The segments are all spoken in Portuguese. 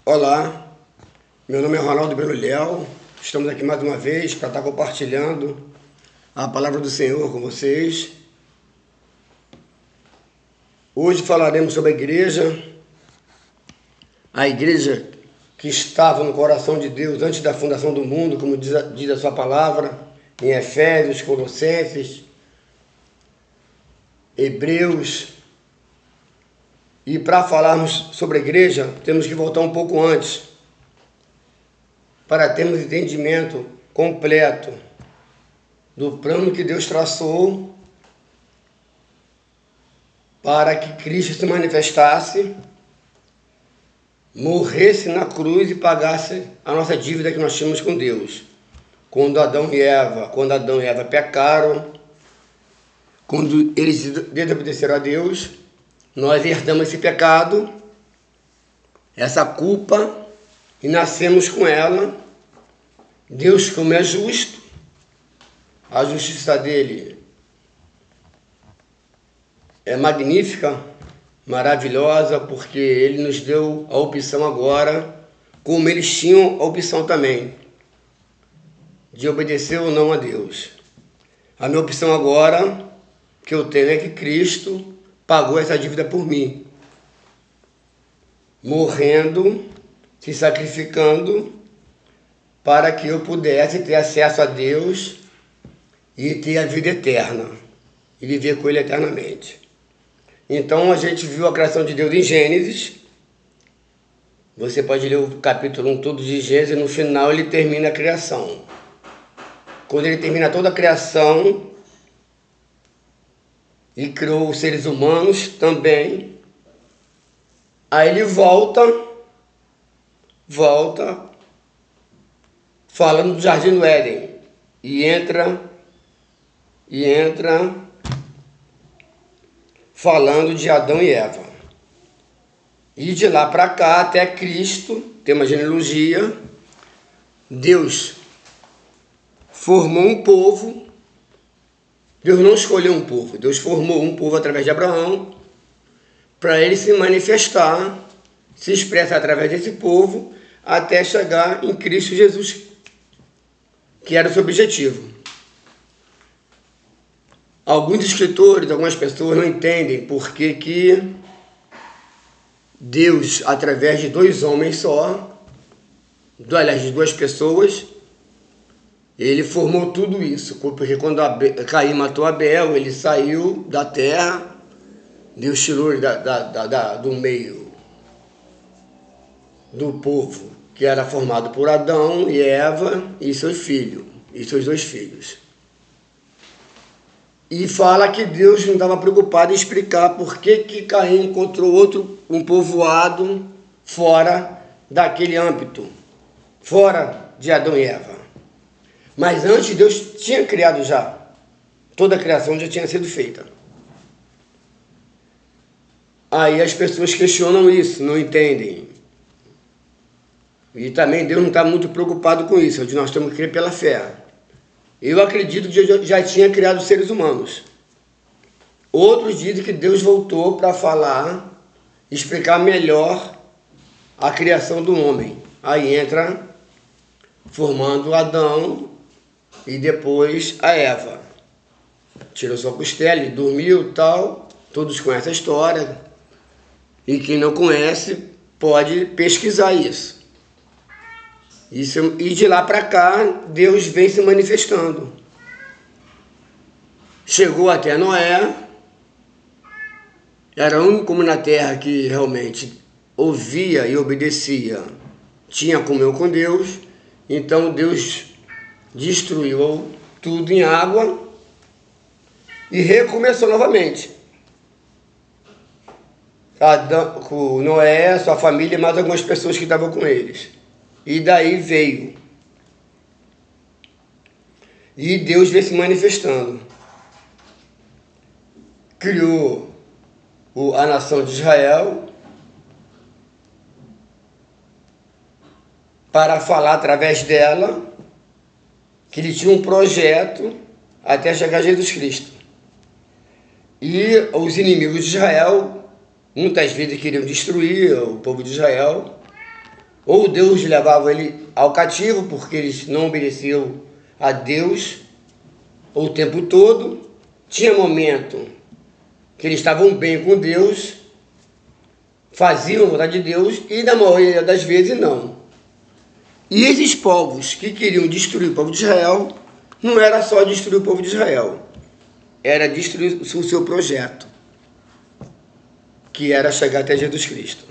Olá, meu nome é Ronaldo Belo Léo, estamos aqui mais uma vez para estar compartilhando a palavra do Senhor com vocês. Hoje falaremos sobre a igreja que estava no coração de Deus antes da fundação do mundo, como diz a sua palavra, em Efésios, Colossenses, Hebreus. E para falarmos sobre a igreja, temos que voltar um pouco antes, para termos entendimento completo do plano que Deus traçou para que Cristo se manifestasse, morresse na cruz e pagasse a nossa dívida que nós tínhamos com Deus. Quando Adão e Eva pecaram, quando eles desobedeceram a Deus, nós herdamos esse pecado, essa culpa, e nascemos com ela. Deus, como é justo, a justiça dele é magnífica, maravilhosa, porque ele nos deu a opção agora, como eles tinham a opção também, de obedecer ou não a Deus. A minha opção agora, que eu tenho, é que Cristo pagou essa dívida por mim, morrendo, se sacrificando, para que eu pudesse ter acesso a Deus e ter a vida eterna, e viver com Ele eternamente. Então a gente viu a criação de Deus em Gênesis. Você pode ler o capítulo 1 todo de Gênesis, e no final ele termina a criação. Quando ele termina toda a criação e criou os seres humanos também, aí ele volta falando do Jardim do Éden e entra falando de Adão e Eva. E de lá para cá até Cristo, tem uma genealogia. Deus formou um povo. Deus não escolheu um povo, Deus formou um povo através de Abraão, para ele se manifestar, se expressar através desse povo, até chegar em Cristo Jesus, que era o seu objetivo. Alguns escritores, algumas pessoas não entendem por que Deus, através de dois homens só, aliás, de duas pessoas, ele formou tudo isso. Porque quando Caim matou Abel, ele saiu da terra, Deus tirou ele do meio do povo, que era formado por Adão e Eva e seus filhos, e seus dois filhos. E fala que Deus não estava preocupado em explicar por que Caim encontrou um povoado fora daquele âmbito, fora de Adão e Eva. Mas antes Deus tinha criado já, toda a criação já tinha sido feita. Aí as pessoas questionam isso, não entendem. E também Deus não está muito preocupado com isso, nós temos que crer pela fé. Eu acredito que Deus já tinha criado os seres humanos. Outros dizem que Deus voltou para falar, explicar melhor a criação do homem. Aí entra formando Adão e depois a Eva. Tirou sua costela, ele dormiu e tal. Todos conhecem a história. E quem não conhece pode pesquisar isso. E de lá para cá, Deus vem se manifestando. Chegou até Noé, era o único na terra que realmente ouvia e obedecia, tinha comunhão com Deus. Então Deus destruiu tudo em água e recomeçou novamente. Com Noé, sua família e mais algumas pessoas que estavam com eles. E daí veio. E Deus veio se manifestando. Criou a nação de Israel para falar através dela que ele tinha um projeto até chegar a Jesus Cristo. E os inimigos de Israel muitas vezes queriam destruir o povo de Israel, Ou Deus levava ele ao cativo, porque eles não obedeciam a Deus o tempo todo. Tinha momento que eles estavam bem com Deus, faziam a vontade de Deus, e na maioria das vezes não. E esses povos que queriam destruir o povo de Israel, não era só destruir o povo de Israel, era destruir o seu projeto, que era chegar até Jesus Cristo.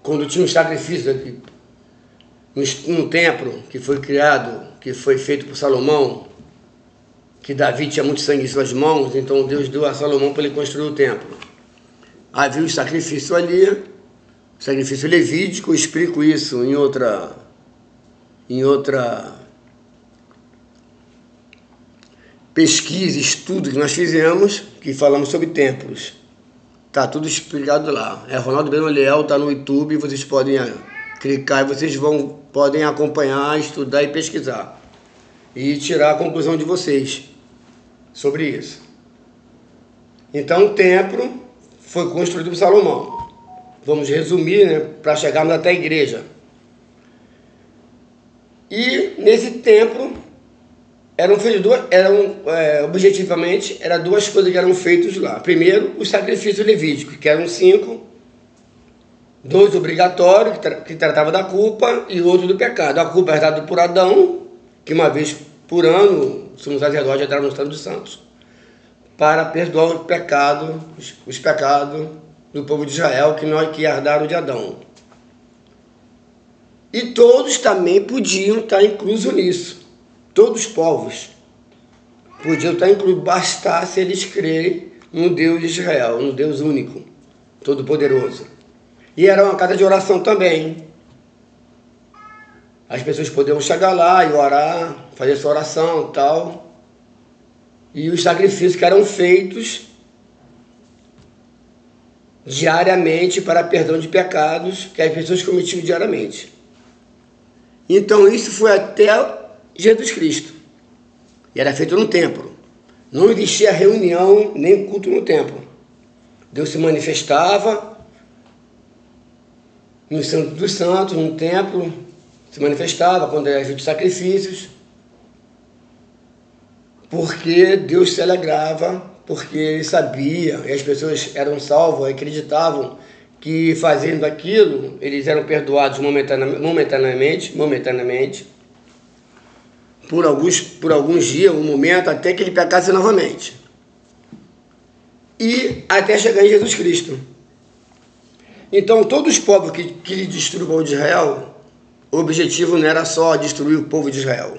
Quando tinha um sacrifício aqui, no templo que foi criado, que foi feito por Salomão, que Davi tinha muito sangue em suas mãos, então Deus deu a Salomão para ele construir o templo. Havia um sacrifício ali, sacrifício levítico. Eu explico isso em outra pesquisa, estudo que nós fizemos, que falamos sobre templos. Tá tudo explicado lá. Ronaldo Breno Leal, tá no YouTube, vocês podem clicar e vocês podem acompanhar, estudar e pesquisar. E tirar a conclusão de vocês sobre isso. Então o templo foi construído por Salomão. Vamos resumir, né, para chegarmos até a igreja. E nesse templo objetivamente, eram duas coisas que eram feitas lá. Primeiro, os sacrifícios levíticos, que eram 5, 2 obrigatórios, que tratava da culpa, e outro do pecado. A culpa era dada por Adão, que uma vez por ano, o sumo sacerdote entrava no Santo dos Santos, para perdoar os pecados do povo de Israel, que herdaram de Adão. E todos também podiam estar inclusos nisso. Todos os povos podiam estar incluídos, bastasse eles crerem no Deus de Israel, no Deus único, todo-poderoso. E era uma casa de oração também. As pessoas podiam chegar lá e orar, fazer sua oração e tal. E os sacrifícios que eram feitos diariamente para perdão de pecados que as pessoas cometiam diariamente. Então isso foi até Jesus Cristo. E era feito no templo. Não existia reunião nem culto no templo. Deus se manifestava no Santo dos Santos, no templo, se manifestava quando era feito sacrifícios, porque Deus se alegrava, porque Ele sabia, e as pessoas eram salvas, acreditavam que fazendo aquilo, eles eram perdoados momentaneamente, por alguns dias, um momento, até que ele pecasse novamente. E até chegar em Jesus Cristo. Então, todos os povos que destruíram o povo de Israel, o objetivo não era só destruir o povo de Israel.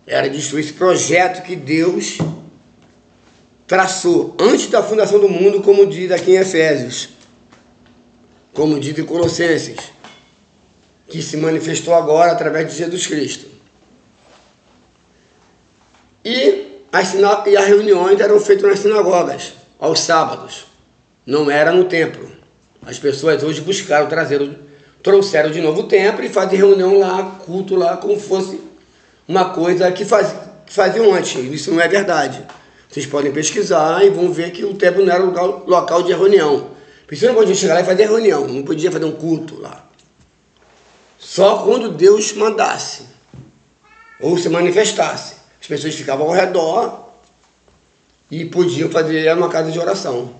Era destruir esse projeto que Deus traçou antes da fundação do mundo, como diz aqui em Efésios, como diz em Colossenses, que se manifestou agora através de Jesus Cristo. E as reuniões eram feitas nas sinagogas, aos sábados. Não era no templo. As pessoas hoje trouxeram de novo o templo e fazem reunião lá, culto lá, como fosse uma coisa que faziam antes. Isso não é verdade. Vocês podem pesquisar e vão ver que o templo não era local de reunião. Você não podia chegar lá e fazer reunião, não podia fazer um culto lá. Só quando Deus mandasse ou se manifestasse. As pessoas ficavam ao redor e podiam fazer uma casa de oração.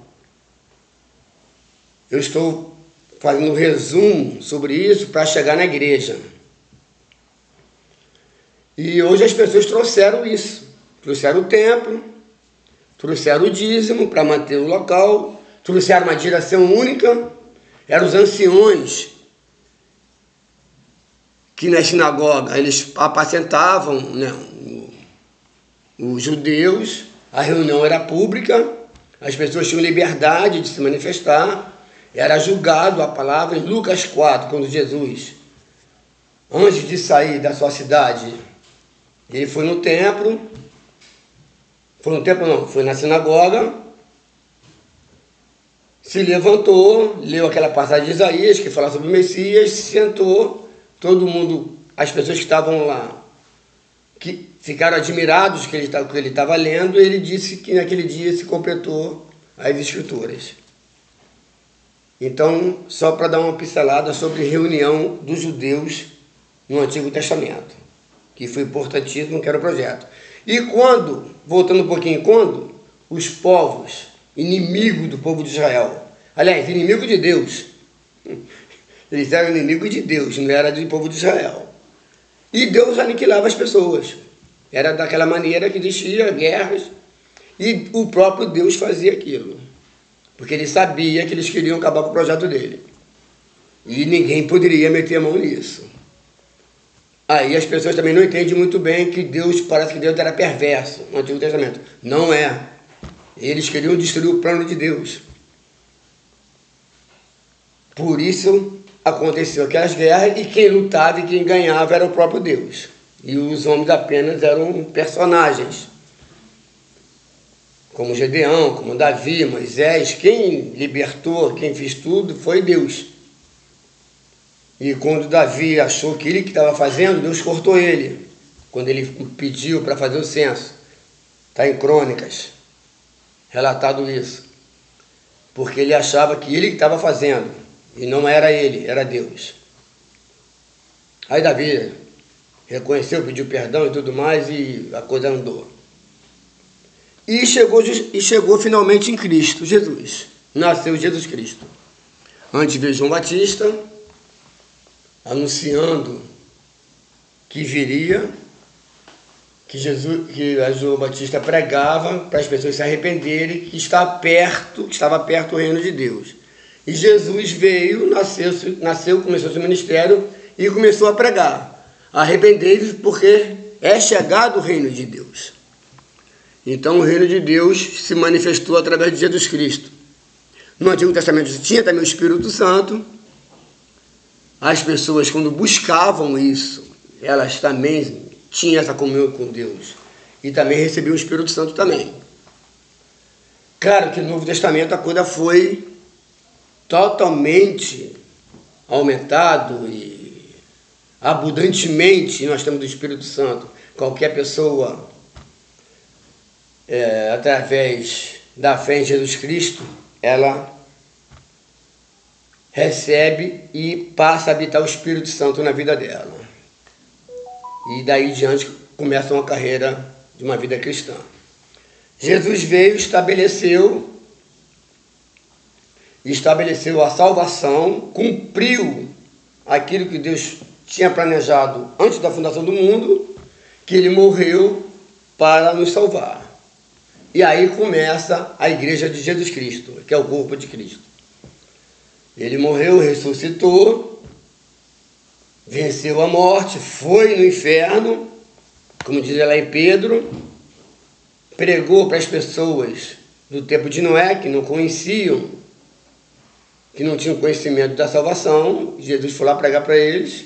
Eu estou fazendo um resumo sobre isso para chegar na igreja. E hoje as pessoas trouxeram isso. Trouxeram o templo, trouxeram o dízimo para manter o local, trouxeram uma direção única. Eram os anciões que na sinagoga eles apacentavam, né, os judeus. A reunião era pública, as pessoas tinham liberdade de se manifestar, era julgado a palavra. Em Lucas 4, quando Jesus, antes de sair da sua cidade, ele foi na sinagoga, se levantou, leu aquela passagem de Isaías que fala sobre o Messias, se sentou, todo mundo, as pessoas que estavam lá, que ficaram admirados que ele estava lendo, e ele disse que naquele dia se completou as Escrituras. Então, só para dar uma pincelada sobre reunião dos judeus no Antigo Testamento, que foi importantíssimo, que era o projeto. E quando, voltando um pouquinho, quando os povos inimigos do povo de Israel, aliás, inimigo de Deus, eles eram inimigos de Deus, não era do povo de Israel. E Deus aniquilava as pessoas. Era daquela maneira que existia guerras, e o próprio Deus fazia aquilo. Porque ele sabia que eles queriam acabar com o projeto dele. E ninguém poderia meter a mão nisso. Aí as pessoas também não entendem muito bem que Deus, parece que Deus era perverso no Antigo Testamento. Não é. Eles queriam destruir o plano de Deus. Por isso aconteceu aquelas guerras, e quem lutava e quem ganhava era o próprio Deus. E os homens apenas eram personagens, como Gedeão, como Davi, Moisés. Quem libertou, quem fez tudo foi Deus. E quando Davi achou que ele que estava fazendo, Deus cortou ele, quando ele pediu para fazer o censo. Está em Crônicas, relatado isso. Porque ele achava que ele que estava fazendo, e não era ele, era Deus. Aí Davi reconheceu, pediu perdão e tudo mais, e a coisa andou. E chegou finalmente em Cristo, Jesus. Nasceu Jesus Cristo. Antes veio João Batista, anunciando que viria, que João Batista pregava para as pessoas se arrependerem, que estava perto o reino de Deus. E Jesus veio, nasceu, começou seu ministério e começou a pregar. Arrependei-vos, porque é chegado o reino de Deus. Então o reino de Deus se manifestou através de Jesus Cristo. No Antigo Testamento tinha também o Espírito Santo. As pessoas, quando buscavam isso, elas também tinham essa comunhão com Deus. E também recebiam o Espírito Santo também. Claro que no Novo Testamento a coisa foi totalmente aumentado e abundantemente nós temos o Espírito Santo. Qualquer pessoa, através da fé em Jesus Cristo, ela recebe e passa a habitar o Espírito Santo na vida dela. E daí diante começa uma carreira de uma vida cristã. Jesus veio, estabeleceu a salvação, cumpriu aquilo que Deus tinha planejado antes da fundação do mundo, que ele morreu para nos salvar. E aí começa a igreja de Jesus Cristo, que é o corpo de Cristo. Ele morreu, ressuscitou, venceu a morte, foi no inferno, como diz lá em Pedro, pregou para as pessoas do tempo de Noé, que não conheciam, que não tinham conhecimento da salvação. Jesus foi lá pregar para eles,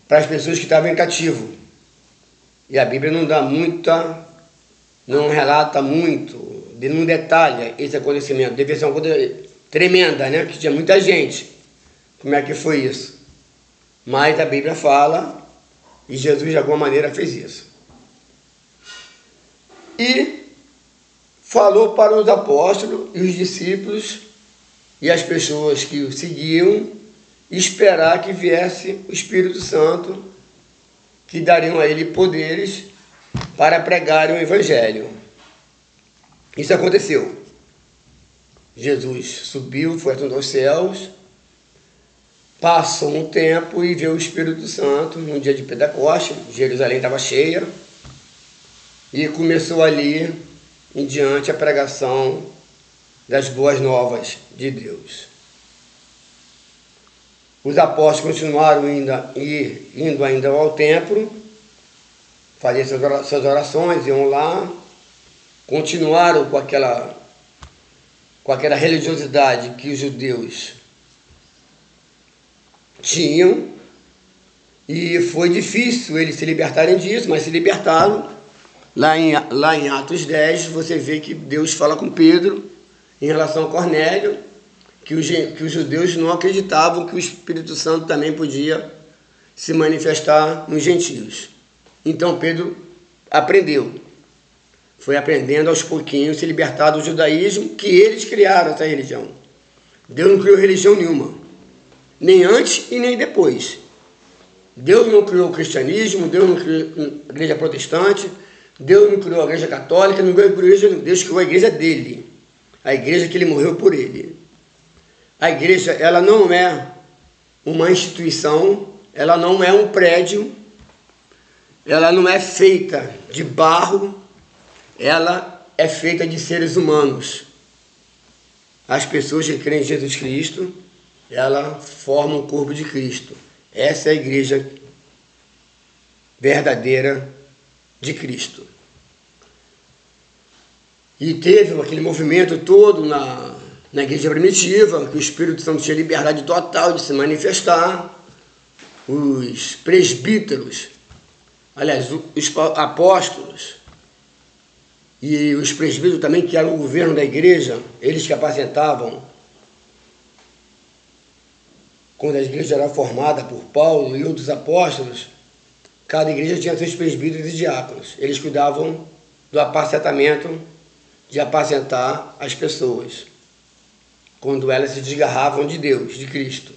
para as pessoas que estavam em cativo. E a Bíblia não relata muito, não detalha esse acontecimento. Deve ser uma coisa tremenda, né? Que tinha muita gente. Como é que foi isso? Mas a Bíblia fala, e Jesus de alguma maneira fez isso. E falou para os apóstolos e os discípulos e as pessoas que o seguiam esperar que viesse o Espírito Santo, que dariam a ele poderes para pregarem o Evangelho. Isso aconteceu. Jesus subiu, foi aos céus, passou um tempo e veio o Espírito Santo no dia de Pentecostes. Jerusalém estava cheia e começou ali em diante a pregação das boas novas de Deus. Os apóstolos continuaram indo ainda ao templo, faziam suas orações, iam lá, continuaram com aquela religiosidade que os judeus tinham, e foi difícil eles se libertarem disso, mas se libertaram. Lá em Atos 10, você vê que Deus fala com Pedro em relação a Cornélio, que os judeus não acreditavam que o Espírito Santo também podia se manifestar nos gentios. Então Pedro aprendeu. foi aprendendo aos pouquinhos se libertar do judaísmo, que eles criaram essa religião. Deus não criou religião nenhuma, nem antes e nem depois. Deus não criou o cristianismo, Deus não criou a igreja protestante, Deus não criou a igreja católica, não criou a igreja, Deus criou a igreja dele, a igreja que ele morreu por ele. A igreja, ela não é uma instituição, ela não é um prédio, ela não é feita de barro, ela é feita de seres humanos. As pessoas que creem em Jesus Cristo, ela forma o corpo de Cristo. Essa é a igreja verdadeira de Cristo. E teve aquele movimento todo na igreja primitiva, que o Espírito Santo tinha liberdade total de se manifestar. Os presbíteros, aliás, os apóstolos e os presbíteros também, que eram o governo da igreja, eles que apacentavam, quando a igreja era formada por Paulo e outros apóstolos, cada igreja tinha seus presbíteros e diáconos. Eles cuidavam do apacentamento, de apacentar as pessoas, quando elas se desgarravam de Deus, de Cristo.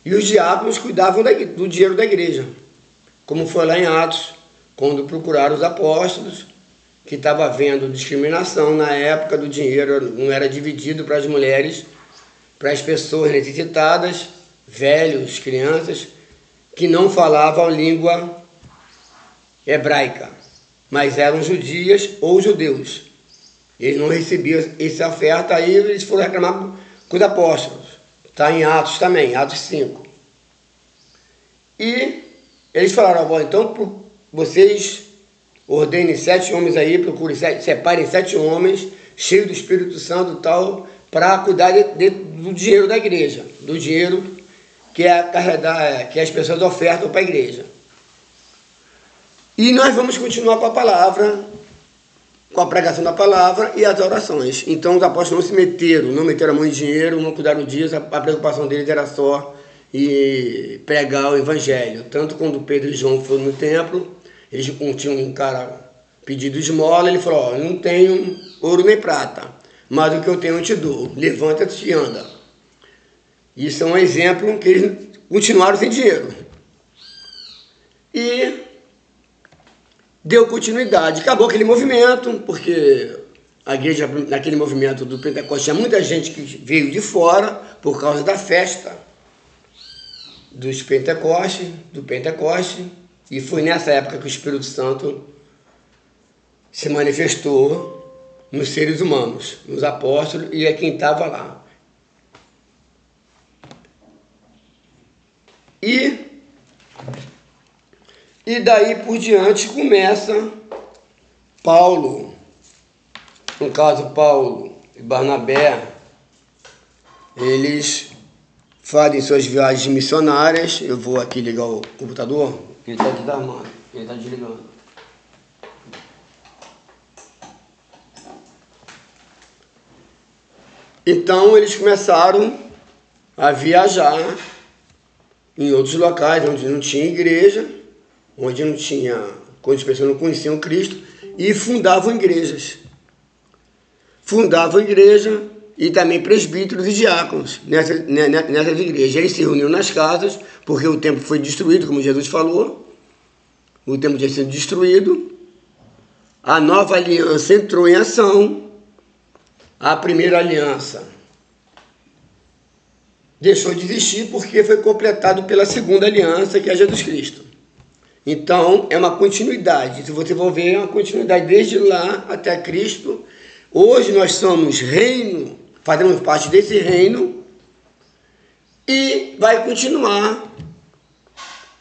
E os diáconos cuidavam do dinheiro da igreja, como foi lá em Atos, quando procuraram os apóstolos, que estava havendo discriminação na época do dinheiro, não era dividido para as mulheres, para as pessoas necessitadas, velhos, crianças, que não falavam língua hebraica, mas eram judias ou judeus. Eles não recebiam essa oferta, aí eles foram reclamar com os apóstolos. Está em Atos também, Atos 5. E eles falaram, bom, então vocês ordenem 7 homens aí, procurem, separem 7 homens, cheios do Espírito Santo e tal, para cuidar do dinheiro da igreja, do dinheiro que as pessoas ofertam para a igreja. E nós vamos continuar com a palavra, com a pregação da palavra e as orações. Então os apóstolos não meteram a mão em dinheiro, não cuidaram disso, a preocupação deles era só pregar o evangelho. Tanto quando Pedro e João foram no templo, eles tinham um cara pedido esmola, ele falou, não tenho ouro nem prata, mas o que eu tenho eu te dou, levanta-te e anda. Isso é um exemplo que eles continuaram sem dinheiro. E deu continuidade. Acabou aquele movimento, porque a igreja, naquele movimento do Pentecostes, tinha muita gente que veio de fora por causa da festa do Pentecoste, e foi nessa época que o Espírito Santo se manifestou nos seres humanos, nos apóstolos, e é quem estava lá. E daí por diante começa Paulo, no caso Paulo e Barnabé, eles fazem suas viagens missionárias. Eu vou aqui ligar o computador, ele está desarmado, ele está desligando. Então eles começaram a viajar em outros locais onde não tinha igreja, onde as pessoas não conheciam Cristo, e fundavam igrejas. Fundavam igreja e também presbíteros e diáconos nessas igrejas. Eles se reuniam nas casas, porque o templo foi destruído, como Jesus falou. O templo tinha sido destruído. A nova aliança entrou em ação. A primeira aliança deixou de existir porque foi completado pela segunda aliança, que é Jesus Cristo. Então, é uma continuidade. Se você for ver, é uma continuidade desde lá até Cristo. Hoje nós somos reino, fazemos parte desse reino, e vai continuar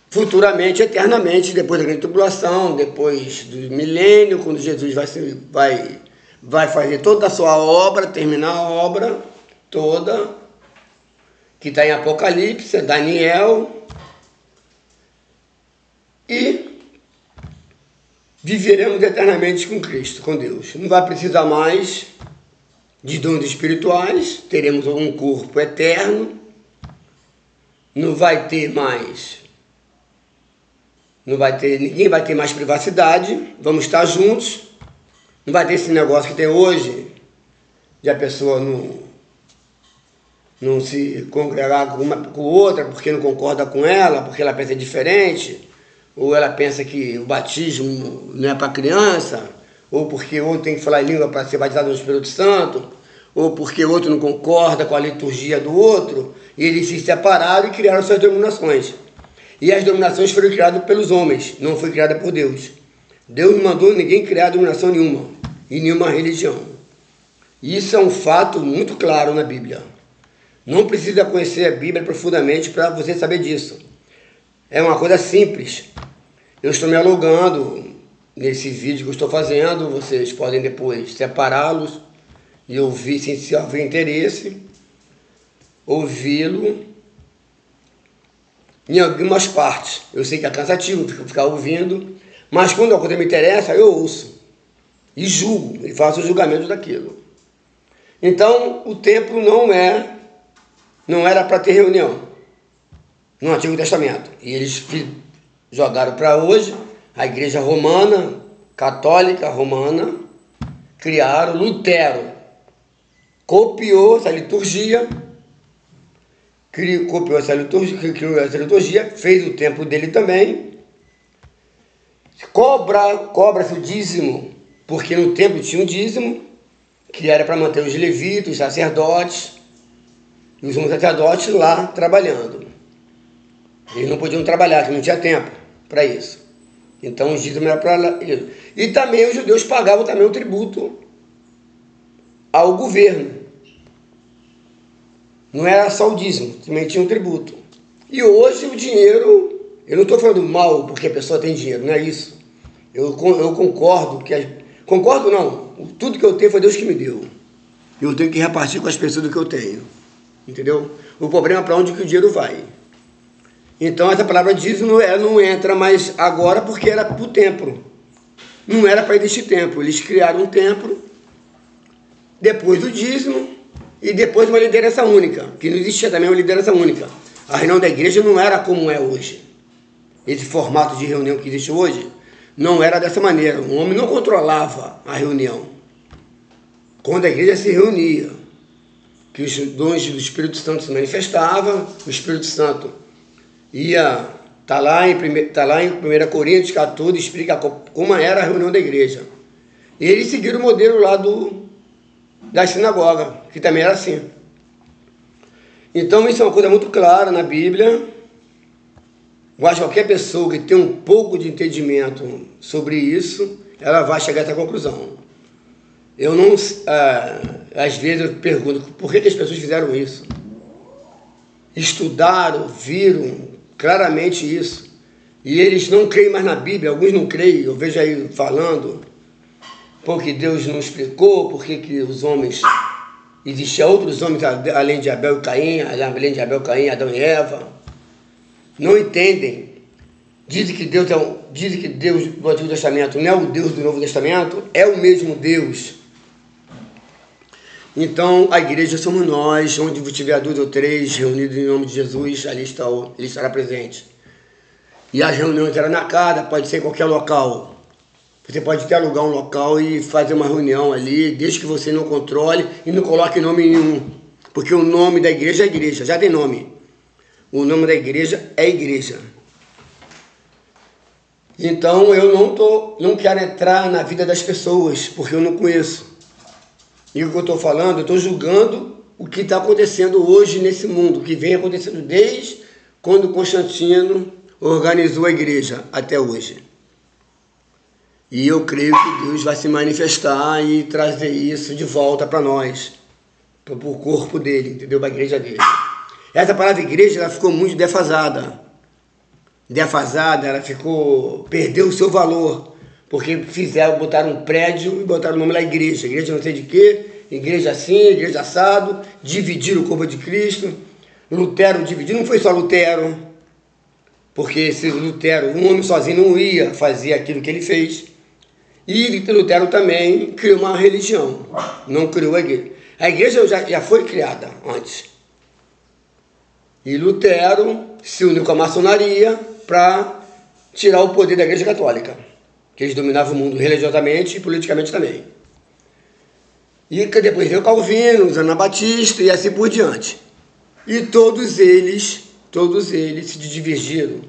futuramente, eternamente, depois da grande tribulação, depois do milênio, quando Jesus vai fazer toda a sua obra, terminar a obra toda, que está em Apocalipse, Daniel, e viveremos eternamente com Cristo, com Deus. Não vai precisar mais de dons espirituais, teremos um corpo eterno, não vai ter mais, ninguém vai ter mais privacidade, vamos estar juntos, Não vai ter esse negócio que tem hoje, de a pessoa não se congregar com uma com outra porque não concorda com ela, porque ela pensa diferente, ou ela pensa que o batismo não é para criança, ou porque outro tem que falar em língua para ser batizado no Espírito Santo, ou porque outro não concorda com a liturgia do outro, e eles se separaram e criaram suas denominações. E as denominações foram criadas pelos homens, não foi criada por Deus. Deus não mandou ninguém criar denominação nenhuma, e nenhuma religião. Isso é um fato muito claro na Bíblia. Não precisa conhecer a Bíblia profundamente para você saber disso. É uma coisa simples. Eu estou me alugando nesse vídeo que eu estou fazendo, vocês podem depois separá-los e ouvir, se houver interesse, ouvi-lo em algumas partes. Eu sei que é cansativo ficar ouvindo, mas quando a coisa me interessa, eu ouço e julgo, e faço o julgamento daquilo. Então, o templo não era para ter reunião no Antigo Testamento. E eles jogaram para hoje, a igreja romana, católica romana, criaram. Lutero copiou essa liturgia, criou essa liturgia, fez o templo dele também, cobra-se o dízimo, porque no templo tinha um dízimo, que era para manter os levitas, os sacerdotes, e os sacerdotes lá trabalhando. Eles não podiam trabalhar, que não tinha tempo para isso. Então o dízimo era para isso. E também os judeus pagavam também o tributo ao governo. Não era só o dízimo, também tinha um tributo. E hoje o dinheiro, eu não estou falando mal porque a pessoa tem dinheiro, não é isso. Eu concordo concordo não, tudo que eu tenho foi Deus que me deu. Eu tenho que repartir com as pessoas do que eu tenho. Entendeu? O problema é para onde que o dinheiro vai. Então essa palavra dízimo não entra mais agora porque era para o templo. Não era para existir templo. Eles criaram um templo, depois do dízimo e depois uma liderança única, que não existia também uma liderança única. A reunião da igreja não era como é hoje. Esse formato de reunião que existe hoje não era dessa maneira. O homem não controlava a reunião. Quando a igreja se reunia, que os dons do Espírito Santo se manifestavam, o Espírito Santo está lá em 1 Coríntios 14, explica como era a reunião da igreja. E eles seguiram o modelo lá da sinagoga, que também era assim. Então isso é uma coisa muito clara na Bíblia. Eu acho que qualquer pessoa que tem um pouco de entendimento sobre isso, ela vai chegar a essa conclusão. Eu não... às vezes eu pergunto, por que as pessoas fizeram isso? Estudaram, viram claramente isso. E eles não creem mais na Bíblia, alguns não creem, eu vejo aí falando, porque Deus não explicou, porque que os homens... Existiam outros homens além de Abel e Caim, Adão e Eva. Não entendem. Dizem que Deus do Antigo Testamento não é o Deus do Novo Testamento, é o mesmo Deus. Então, a igreja somos nós, onde tiver 2 ou 3 reunidos em nome de Jesus, ali ele estará presente. E as reuniões eram na casa, pode ser em qualquer local. Você pode até alugar um local e fazer uma reunião ali, desde que você não controle e não coloque nome nenhum. Porque o nome da igreja é igreja, já tem nome. O nome da igreja é igreja. Então eu não quero entrar na vida das pessoas, porque eu não conheço. E o que eu estou falando, eu estou julgando o que está acontecendo hoje nesse mundo, que vem acontecendo desde quando Constantino organizou a igreja até hoje. E eu creio que Deus vai se manifestar e trazer isso de volta para nós, para o corpo dele, entendeu? Para a igreja dele. Essa palavra igreja, ela ficou muito defasada. Ela perdeu o seu valor, porque botaram um prédio e botaram o nome lá igreja. Igreja não sei de quê, igreja assim, igreja assado, dividiram o corpo de Cristo. Lutero dividiu, não foi só Lutero, porque se Lutero, um homem sozinho não ia fazer aquilo que ele fez. E Lutero também criou uma religião, não criou a igreja. A igreja já foi criada antes. E Lutero se uniu com a maçonaria para tirar o poder da igreja católica. que eles dominavam o mundo religiosamente e politicamente também. E que depois veio Calvino, os Anabatistas e assim por diante. E todos eles se divergiram,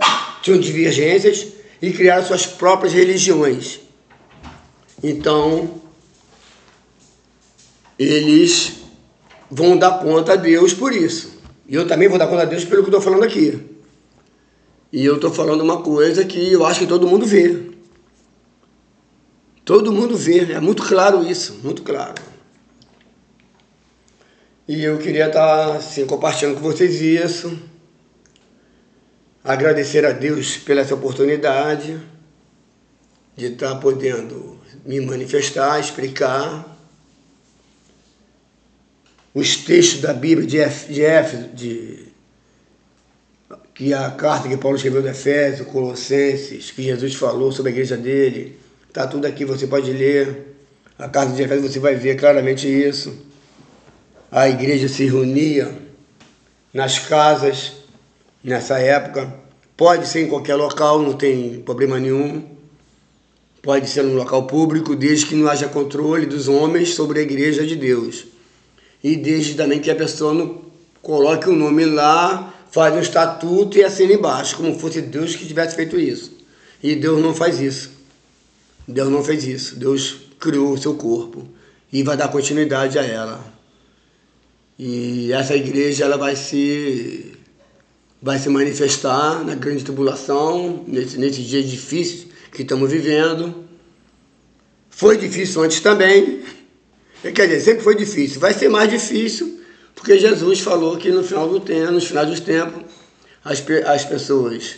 tinham divergências e criaram suas próprias religiões. Então, eles vão dar conta a Deus por isso. E eu também vou dar conta a Deus pelo que eu estou falando aqui. E eu estou falando uma coisa que eu acho que todo mundo vê. Todo mundo vê, é muito claro isso, muito claro. E eu queria estar assim, compartilhando com vocês isso. Agradecer a Deus pela essa oportunidade de estar podendo me manifestar, explicar os textos da Bíblia de Éfeso, que a carta que Paulo escreveu de Efésios, Colossenses, que Jesus falou sobre a igreja dele. Está tudo aqui, você pode ler. A carta de Efésios você vai ver claramente isso. A igreja se reunia nas casas nessa época. Pode ser em qualquer local, não tem problema nenhum. Pode ser num local público, desde que não haja controle dos homens sobre a igreja de Deus. E desde também que a pessoa não coloque o nome lá, faz um estatuto e assina embaixo, como fosse Deus que tivesse feito isso. E Deus não faz isso. Deus não fez isso. Deus criou o seu corpo e vai dar continuidade a ela. E essa igreja ela vai se manifestar na grande tribulação, nesses dias difíceis que estamos vivendo. Foi difícil antes também. Quer dizer, sempre foi difícil. Vai ser mais difícil, porque Jesus falou que no final dos tempos, as pessoas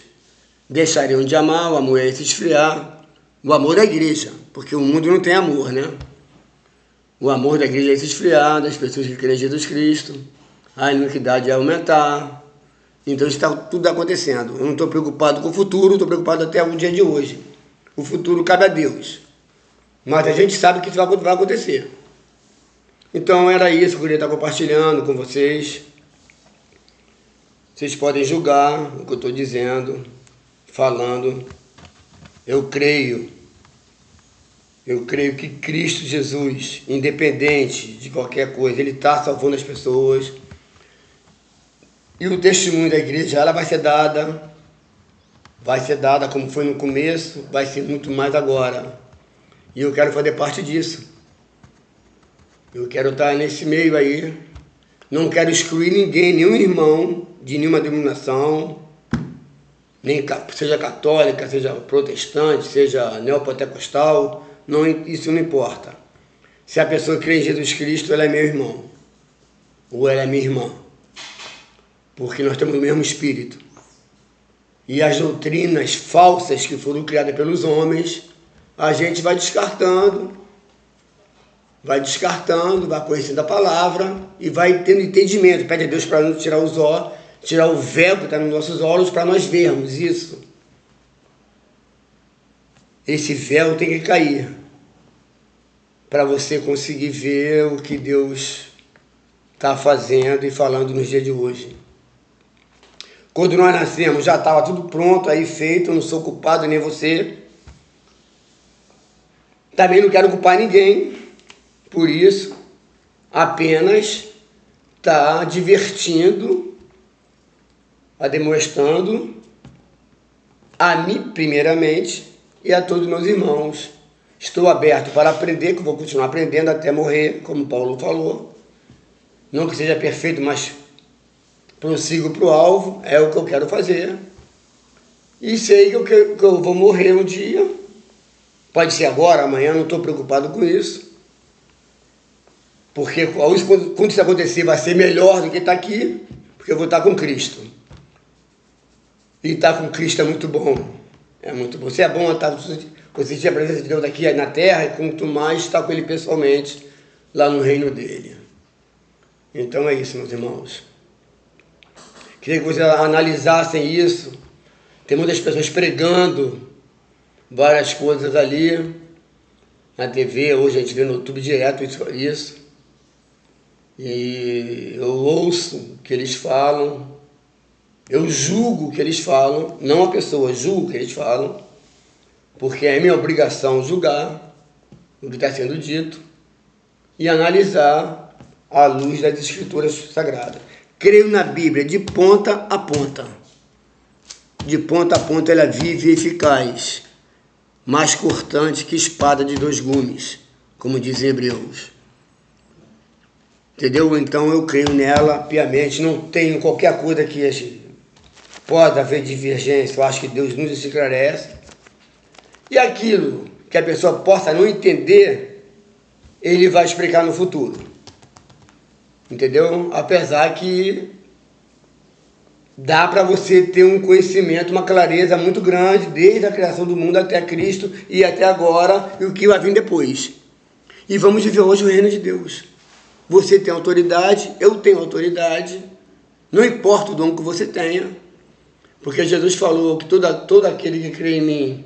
deixariam de amar, o amor ia se esfriar. O amor da igreja, porque o mundo não tem amor, né? O amor da igreja ia se esfriar, das pessoas que creem em Jesus Cristo. A iniquidade ia aumentar. Então está tudo acontecendo. Eu não estou preocupado com o futuro, estou preocupado até o dia de hoje. O futuro cabe a Deus. Mas a gente sabe que isso vai acontecer. Então era isso que eu queria estar compartilhando com vocês. Vocês podem julgar o que eu estou dizendo, falando. Eu creio que Cristo Jesus, independente de qualquer coisa, Ele está salvando as pessoas. E o testemunho da igreja, ela vai ser dada como foi no começo, vai ser muito mais agora. E eu quero fazer parte disso. Eu quero estar nesse meio aí. Não quero excluir ninguém, nenhum irmão de nenhuma denominação, nem seja católica, seja protestante, seja neopentecostal, isso não importa. Se a pessoa crê em Jesus Cristo, ela é meu irmão, ou ela é minha irmã, porque nós temos o mesmo Espírito. E as doutrinas falsas que foram criadas pelos homens, a gente vai descartando, vai conhecendo a palavra e vai tendo entendimento. Pede a Deus para não tirar o véu que está nos nossos olhos para nós vermos isso. Esse véu tem que cair para você conseguir ver o que Deus está fazendo e falando nos dias de hoje. Quando nós nascemos já estava tudo pronto, aí feito, eu não sou culpado nem você. Também não quero culpar ninguém por isso, apenas está divertindo, demonstrando a mim primeiramente e a todos meus irmãos. Estou aberto para aprender, que vou continuar aprendendo até morrer, como Paulo falou. Não que seja perfeito, mas prossigo para o alvo, é o que eu quero fazer. E sei que eu vou morrer um dia. Pode ser agora, amanhã, não estou preocupado com isso. Porque quando isso acontecer vai ser melhor do que estar aqui, porque eu vou estar com Cristo. E estar com Cristo é muito bom. É muito bom. Se é bom estar, você tinha a presença de Deus aqui na terra, e quanto mais estar com Ele pessoalmente, lá no reino dEle. Então é isso, meus irmãos. Queria que vocês analisassem isso. Tem muitas pessoas pregando várias coisas ali na TV, hoje a gente vê no YouTube direto isso. E eu ouço o que eles falam, eu julgo o que eles falam, não a pessoa, julgo o que eles falam, porque é minha obrigação julgar o que está sendo dito e analisar à luz das Escrituras Sagradas. Creio na Bíblia de ponta a ponta. De ponta a ponta ela é viva e eficaz, mais cortante que espada de 2 gumes, como dizem Hebreus. Entendeu? Então eu creio nela piamente, não tenho qualquer coisa que pode haver divergência, eu acho que Deus nos esclarece. E aquilo que a pessoa possa não entender, ele vai explicar no futuro. Entendeu? Apesar que dá para você ter um conhecimento, uma clareza muito grande, desde a criação do mundo até Cristo e até agora, e o que vai vir depois. E vamos viver hoje o reino de Deus. Você tem autoridade, eu tenho autoridade, não importa o dom que você tenha, porque Jesus falou que todo aquele que crê em mim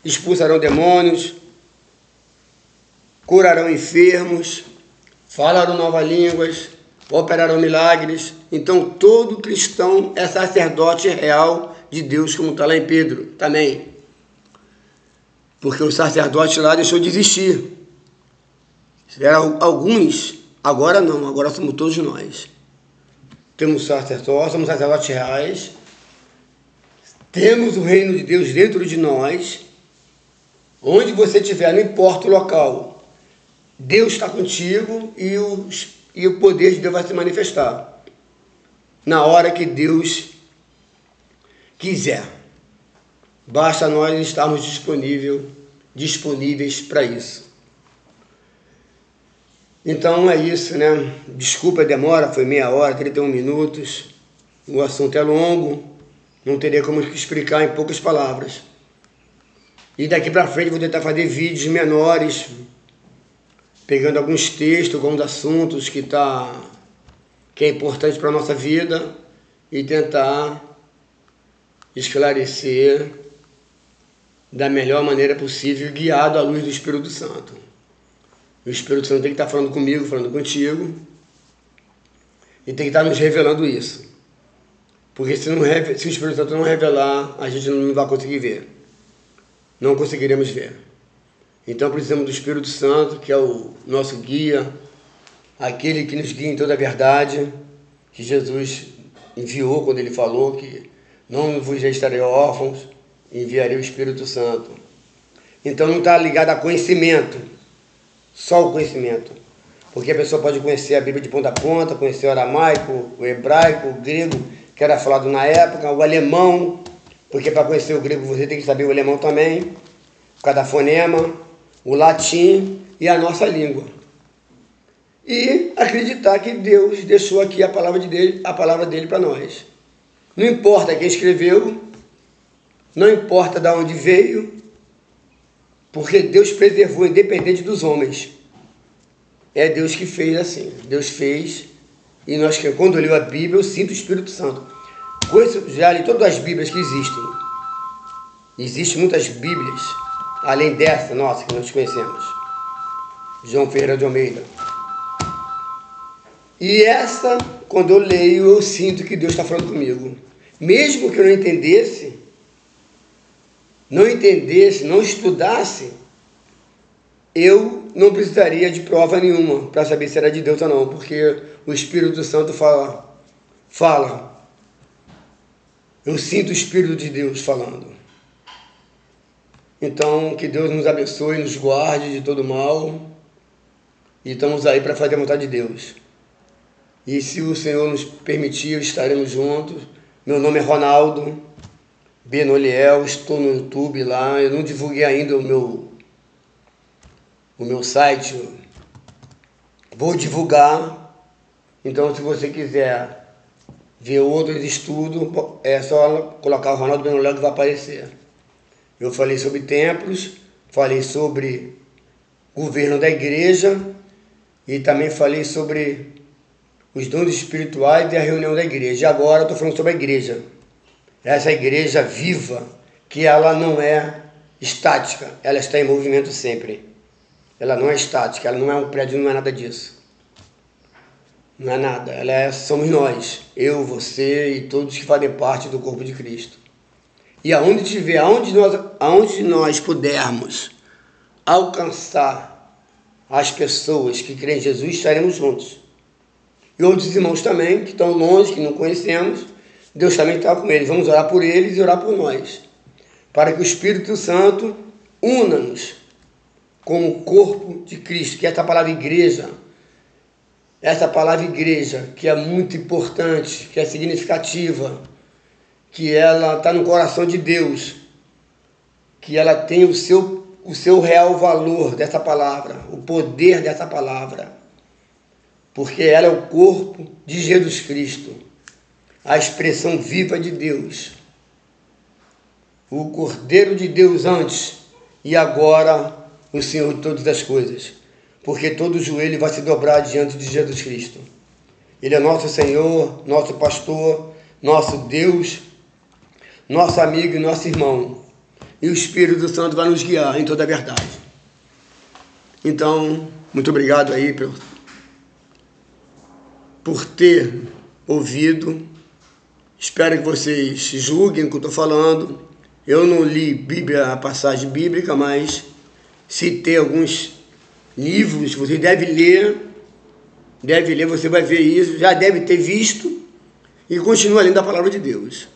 expulsarão demônios, curarão enfermos, falarão novas línguas, operarão milagres. Então todo cristão é sacerdote real de Deus, como está lá em Pedro também. Porque o sacerdote lá deixou de existir. Eram alguns, agora não, agora somos todos nós. Temos sacerdotes, somos sacerdotes reais, temos o reino de Deus dentro de nós. Onde você estiver, não importa o local, Deus está contigo e o poder de Deus vai se manifestar na hora que Deus quiser. Basta nós estarmos disponíveis para isso. Então é isso, né? Desculpa a demora, foi meia hora, 31 minutos. O assunto é longo, não teria como explicar em poucas palavras. E daqui para frente vou tentar fazer vídeos menores, pegando alguns textos, alguns assuntos que é importante para a nossa vida e tentar esclarecer da melhor maneira possível, guiado à luz do Espírito Santo. O Espírito Santo tem que estar falando comigo, falando contigo, e tem que estar nos revelando isso. Porque se o Espírito Santo não revelar, a gente não vai conseguir ver. Não conseguiremos ver. Então precisamos do Espírito Santo, que é o nosso guia, aquele que nos guia em toda a verdade, que Jesus enviou quando ele falou que não vos deixarei órfãos, enviarei o Espírito Santo. Então não está ligado a conhecimento, só o conhecimento. Porque a pessoa pode conhecer a Bíblia de ponta a ponta, conhecer o aramaico, o hebraico, o grego, que era falado na época, o alemão, porque para conhecer o grego você tem que saber o alemão também, cada fonema, o latim e a nossa língua. E acreditar que Deus deixou aqui a palavra dele para nós. Não importa quem escreveu, não importa de onde veio, porque Deus preservou, independente dos homens. É Deus que fez assim. Deus fez, e nós, quando eu leio a Bíblia, eu sinto o Espírito Santo. Já li todas as Bíblias que existem. Existem muitas Bíblias, além dessa nossa que nós conhecemos. João Ferreira de Almeida. E essa, quando eu leio, eu sinto que Deus está falando comigo. Mesmo que eu não entendesse, não estudasse, eu não precisaria de prova nenhuma para saber se era de Deus ou não, porque o Espírito Santo fala. Eu sinto o Espírito de Deus falando. Então, que Deus nos abençoe, nos guarde de todo mal. E estamos aí para fazer a vontade de Deus. E se o Senhor nos permitir, estaremos juntos. Meu nome é Ronaldo Benoliel, estou no YouTube lá. Eu não divulguei ainda o meu site. Vou divulgar. Então, se você quiser ver outros estudos, é só colocar o Ronaldo Benoliel que vai aparecer. Eu falei sobre templos, falei sobre governo da igreja e também falei sobre os dons espirituais e a reunião da igreja. E agora eu estou falando sobre a igreja. Essa igreja viva, que ela não é estática, ela está em movimento sempre. Ela não é estática, ela não é um prédio, não é nada disso. Não é nada, somos nós, eu, você e todos que fazem parte do corpo de Cristo. E aonde nós pudermos alcançar as pessoas que creem em Jesus, estaremos juntos. E outros irmãos também, que estão longe, que não conhecemos, Deus também está com eles. Vamos orar por eles e orar por nós, para que o Espírito Santo una-nos como corpo de Cristo, que é essa palavra igreja, que é muito importante, que é significativa, que ela está no coração de Deus, que ela tem o seu real valor dessa palavra, o poder dessa palavra, porque ela é o corpo de Jesus Cristo, a expressão viva de Deus, o Cordeiro de Deus antes e agora o Senhor de todas as coisas, porque todo joelho vai se dobrar diante de Jesus Cristo. Ele é nosso Senhor, nosso pastor, nosso Deus, nosso amigo e nosso irmão. E o Espírito Santo vai nos guiar em toda a verdade. Então, muito obrigado aí por ter ouvido. Espero que vocês julguem o que eu estou falando. Eu não li Bíblia, a passagem bíblica, mas citei alguns livros, você deve ler, você vai ver isso, já deve ter visto, e continua lendo a palavra de Deus,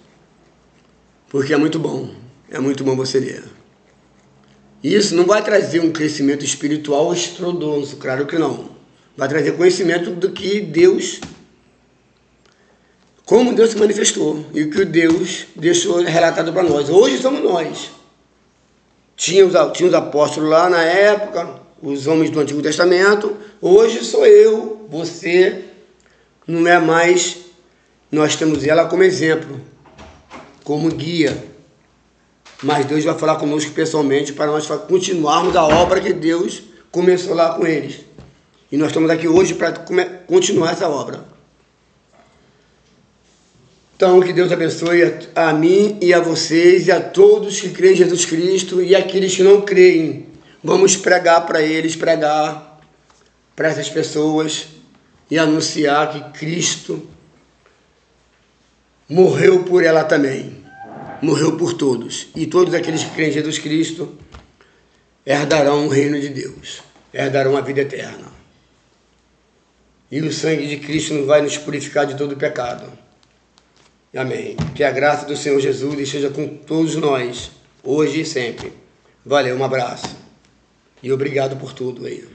porque é muito bom você ler. Isso não vai trazer um crescimento espiritual estrondoso, claro que não, vai trazer conhecimento do que Deus, como Deus se manifestou, e o que Deus deixou relatado para nós. Hoje somos nós. Tinha os apóstolos lá na época, os homens do Antigo Testamento. Hoje sou eu, você, não é mais. Nós temos ela como exemplo, como guia. Mas Deus vai falar conosco pessoalmente para nós continuarmos a obra que Deus começou lá com eles. E nós estamos aqui hoje para continuar essa obra. Então, que Deus abençoe a mim e a vocês e a todos que creem em Jesus Cristo e aqueles que não creem. Vamos pregar para eles, pregar para essas pessoas e anunciar que Cristo morreu por ela também. Morreu por todos. E todos aqueles que creem em Jesus Cristo herdarão o reino de Deus. Herdarão a vida eterna. E o sangue de Cristo vai nos purificar de todo o pecado. Amém. Que a graça do Senhor Jesus esteja com todos nós, hoje e sempre. Valeu, um abraço. E obrigado por tudo aí.